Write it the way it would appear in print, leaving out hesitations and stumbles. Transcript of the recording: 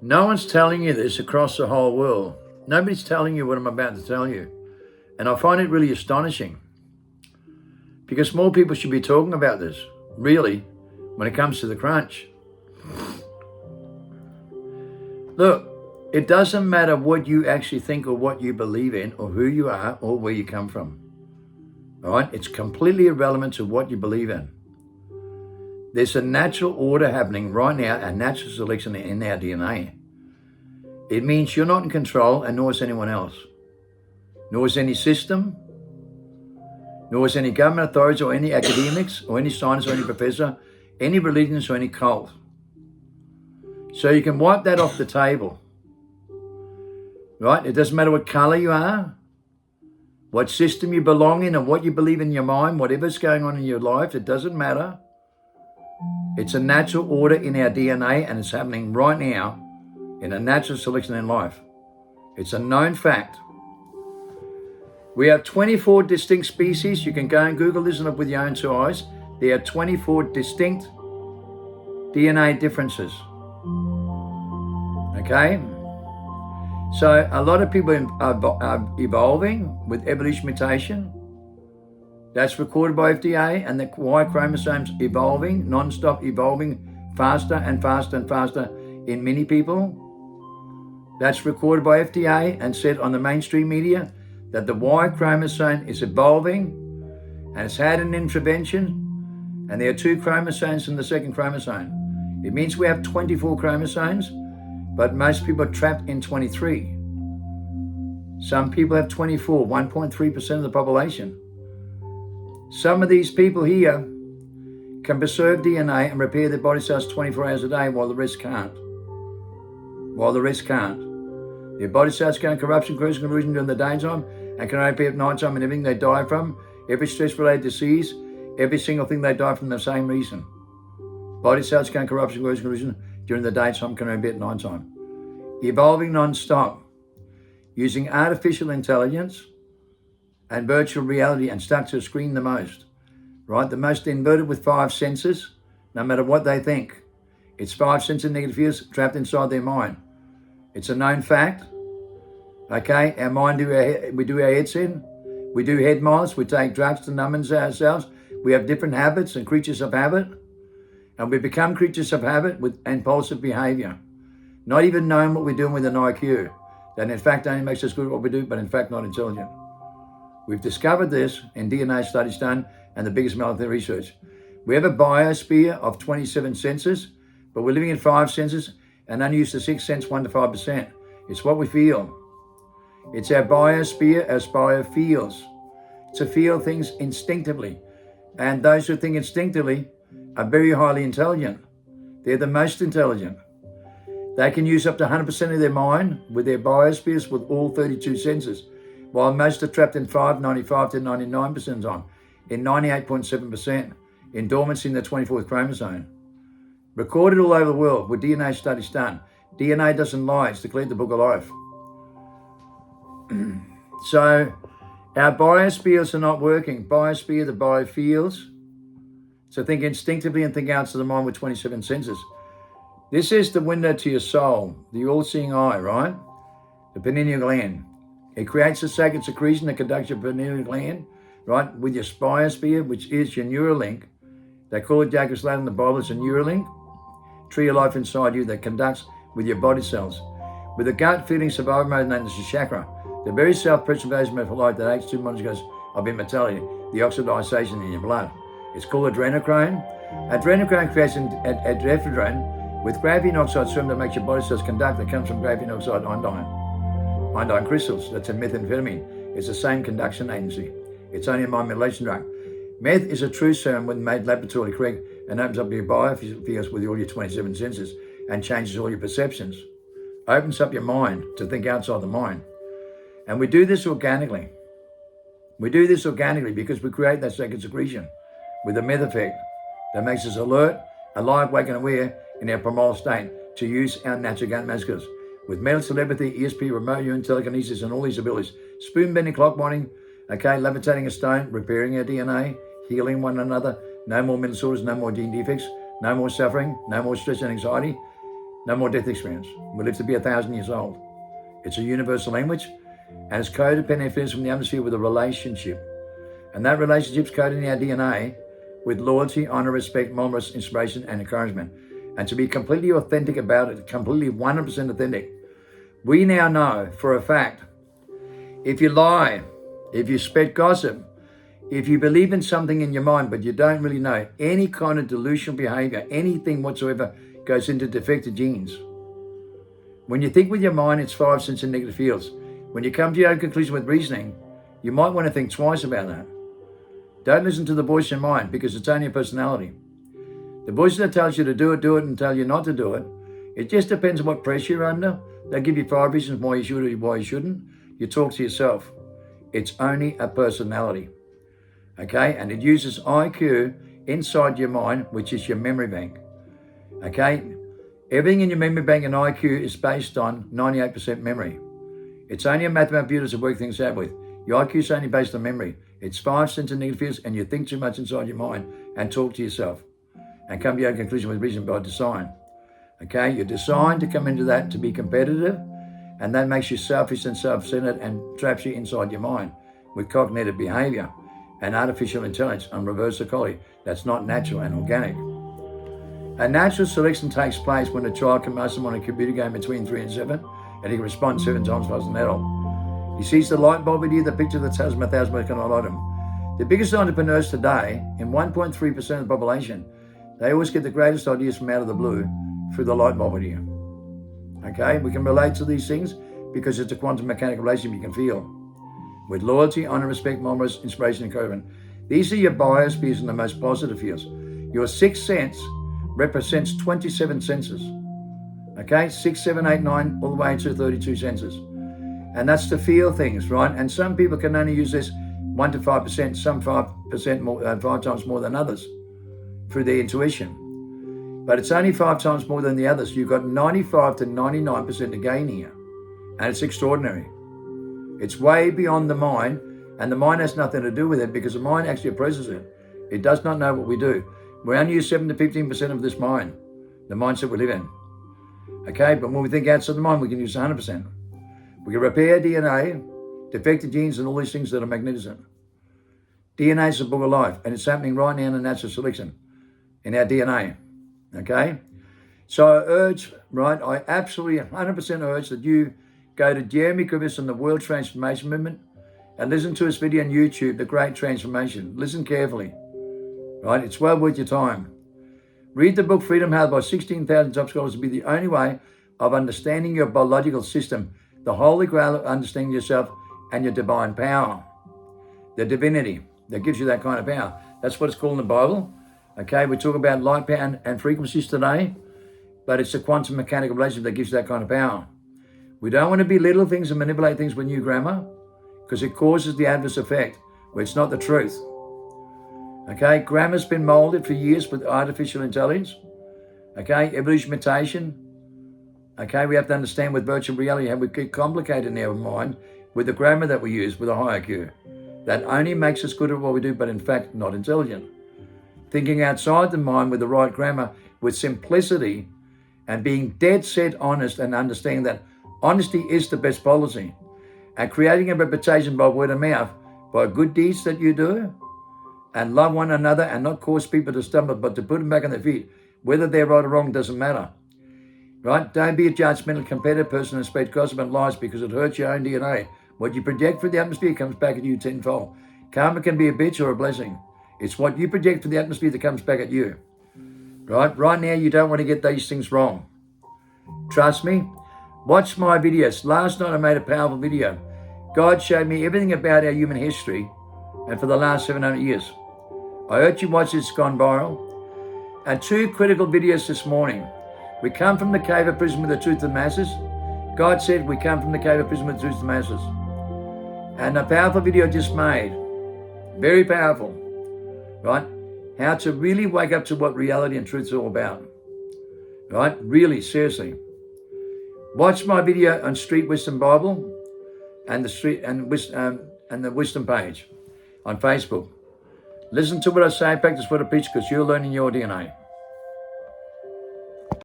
No one's telling you this across the whole world. Nobody's telling you what I'm about to tell you. And I find it really astonishing because more people should be talking about this, really, when it comes to the crunch. Look, it doesn't matter what you actually think or what you believe in or who you are or where you come from. All right? It's completely irrelevant to what you believe in. There's a natural order happening right now, a natural selection in our DNA. It means you're not in control, and nor is anyone else. Nor is any system, nor is any government authorities or any academics or any scientist or any professor, any religions or any cult. So you can wipe that off the table. Right? It doesn't matter what color you are, what system you belong in, and what you believe in your mind, whatever's going on in your life, it doesn't matter. It's a natural order in our DNA, and it's happening right now in a natural selection in life. It's a known fact. We have 24 distinct species. You can go and Google this and look with your own two eyes. There are 24 distinct DNA differences. Okay? So a lot of people are evolving with evolution mutation. That's recorded by FDA, and the Y chromosomes evolving, non-stop evolving faster and faster and faster in many people. That's recorded by FDA and said on the mainstream media that the Y chromosome is evolving and it's had an intervention, and there are 2 chromosomes in the second chromosome. It means we have 24 chromosomes, but most people are trapped in 23. Some people have 24, 1.3% of the population. Some of these people here can preserve DNA and repair their body cells 24 hours a day while the rest can't. Their body cells go in corruption, corrosion during the daytime and can only appear at night time, and everything they die from, every stress-related disease, every single thing they die from the same reason. Body cells go in corruption, corrosion during the daytime, can only be at night time. Evolving non-stop, using artificial intelligence and virtual reality, and stuck to a screen the most, right? The most inverted with 5 senses, no matter what they think. It's 5 senses negative fears trapped inside their mind. It's a known fact. Okay, our mind, we do our heads in. We do head miles. We take drugs to numb ourselves. We have different habits and creatures of habit. And we become creatures of habit with impulsive behavior. Not even knowing what we're doing with an IQ. That in fact only makes us good at what we do, but in fact not intelligent. We've discovered this in DNA studies done and the biggest military research. We have a biosphere of 27 senses, but we're living in 5 senses and only use the 6th sense 1 to 5%. It's what we feel. It's our biosphere, our spire feels. To feel things instinctively. And those who think instinctively are very highly intelligent. They're the most intelligent. They can use up to 100% of their mind with their biospheres with all 32 senses, while most are trapped in 95 to 99% of the time, in 98.7%, in dormancy in the 24th chromosome. Recorded all over the world with DNA studies done. DNA doesn't lie, it's declared the book of life. So our biospheres are not working. Biosphere, the biofields. So think instinctively and think outside the mind with 27 senses. This is the window to your soul, the all-seeing eye, right? The pineal gland. It creates a sacred secretion that conducts your pineal gland, right, with your biosphere, which is your Neuralink. They call it Jacob's Ladder in the Bible. It's a Neuralink, tree of life inside you that conducts with your body cells. With a gut feeling survival mode known as the chakra, the very self-preservation mode for life that H2 molecules of immortality, the oxidization in your blood. It's called adrenochrome. Adrenochrome creates adrenaline with graphene oxide serum that makes your body cells conduct that comes from graphene oxide iodine crystals. That's a methamphetamine. It's the same conduction agency. It's only a mind mutilation drug. Meth is a true serum when made laboratorily correct and opens up your biospheres with all your 27 senses and changes all your perceptions. Opens up your mind to think outside the mind. And we do this organically. We do this organically because we create that sacred secretion with a meth effect that makes us alert, alive, awake, and aware in our primal state to use our natural gut muscles. With mental telepathy, ESP, remote viewing, telekinesis, and all these abilities. Spoon bending, clock binding, okay, levitating a stone, repairing our DNA, healing one another, no more mental disorders, no more gene defects, no more suffering, no more stress and anxiety. No more death experience. We live to be 1,000 years old. It's a universal language, and it's codependent influence from the atmosphere with a relationship. And that relationship's coded in our DNA with loyalty, honor, respect, moments, inspiration, and encouragement. And to be completely authentic about it, completely 100% authentic. We now know for a fact, if you lie, if you spread gossip, if you believe in something in your mind, but you don't really know, any kind of delusional behavior, anything whatsoever goes into defective genes. When you think with your mind, it's 5 cents in negative fields. When you come to your own conclusion with reasoning, you might want to think twice about that. Don't listen to the voice in your mind because it's only a personality. The voice that tells you to do it, and tell you not to do it. It just depends on what pressure you're under. They'll give you 5 reasons why you should or why you shouldn't. You talk to yourself. It's only a personality. Okay? And it uses IQ inside your mind, which is your memory bank. Okay? Everything in your memory bank and IQ is based on 98% memory. It's only a mathematical computer to work things out with. Your IQ is only based on memory. It's 5 cents in negative fields, and you think too much inside your mind and talk to yourself and come to your own conclusion with reason by design. Okay? You're designed to come into that to be competitive, and that makes you selfish and self-centered and traps you inside your mind with cognitive behavior and artificial intelligence and reverse psychology. That's not natural and organic. A natural selection takes place when a child can master on a computer game between 3 and 7, and he can respond 7 times faster than an adult. He sees the light bulb idea, the picture that tells him 1,000 ways cannot light him. The biggest entrepreneurs today, in 1.3% of the population, they always get the greatest ideas from out of the blue through the light bulb idea. Okay, we can relate to these things because it's a quantum mechanical relationship you can feel. With loyalty, honor, respect, moments, inspiration, and encouragement. These are your biospheres and the most positive fields. Your 6th sense represents 27 senses. Okay, 6, 7, 8, 9, all the way to 32 senses. And that's to feel things, right? And some people can only use this 1 to 5%, some 5% more, 5 times more than others through their intuition. But it's only 5 times more than the others. You've got 95 to 99% to gain here. And it's extraordinary. It's way beyond the mind, and the mind has nothing to do with it because the mind actually processes it. It does not know what we do. We only use 7 to 15% of this mind, the mindset we live in. Okay, but when we think outside the mind, we can use 100%. We can repair DNA, defective genes, and all these things that are magnificent. DNA is the book of life, and it's happening right now in the natural selection, in our DNA. Okay? So I urge, right, I absolutely 100% urge that you go to Jeremy Griffiths and the World Transformation Movement and listen to his video on YouTube, The Great Transformation. Listen carefully, right? It's well worth your time. Read the book Freedom Held by 16,000 top scholars to be the only way of understanding your biological system, the holy grail of understanding yourself and your divine power, the divinity that gives you that kind of power. That's what it's called in the Bible. Okay, we talk about light, power, and frequencies today, but it's the quantum mechanical relationship that gives you that kind of power. We don't want to belittle things and manipulate things with new grammar because it causes the adverse effect where it's not the truth. Okay, grammar's been molded for years with artificial intelligence. Okay, evolution, mutation. Okay, we have to understand with virtual reality how we get complicated in our mind with the grammar that we use with a high IQ. That only makes us good at what we do, but in fact, not intelligent. Thinking outside the mind with the right grammar, with simplicity, and being dead set honest and understanding that honesty is the best policy. And creating a reputation by word of mouth, by good deeds that you do, and love one another and not cause people to stumble, but to put them back on their feet. Whether they're right or wrong doesn't matter. Right? Don't be a judgmental, competitive person and spread gossip and lies because it hurts your own DNA. What you project for the atmosphere comes back at you tenfold. Karma can be a bitch or a blessing. It's what you project for the atmosphere that comes back at you. Right? Right now, you don't want to get these things wrong. Trust me. Watch my videos. Last night I made a powerful video. God showed me everything about our human history and for the last 700 years. I urge you to watch this, it's gone viral. And 2 critical videos this morning. We come from the cave of prison with the truth of the masses. God said we come from the cave of prison with the truth of the masses. And a powerful video just made. Very powerful. Right? How to really wake up to what reality and truth is all about. Right? Really, seriously. Watch my video on Street Wisdom Bible and the Wisdom page on Facebook. Listen to what I say, practice what I preach, because you're learning your DNA.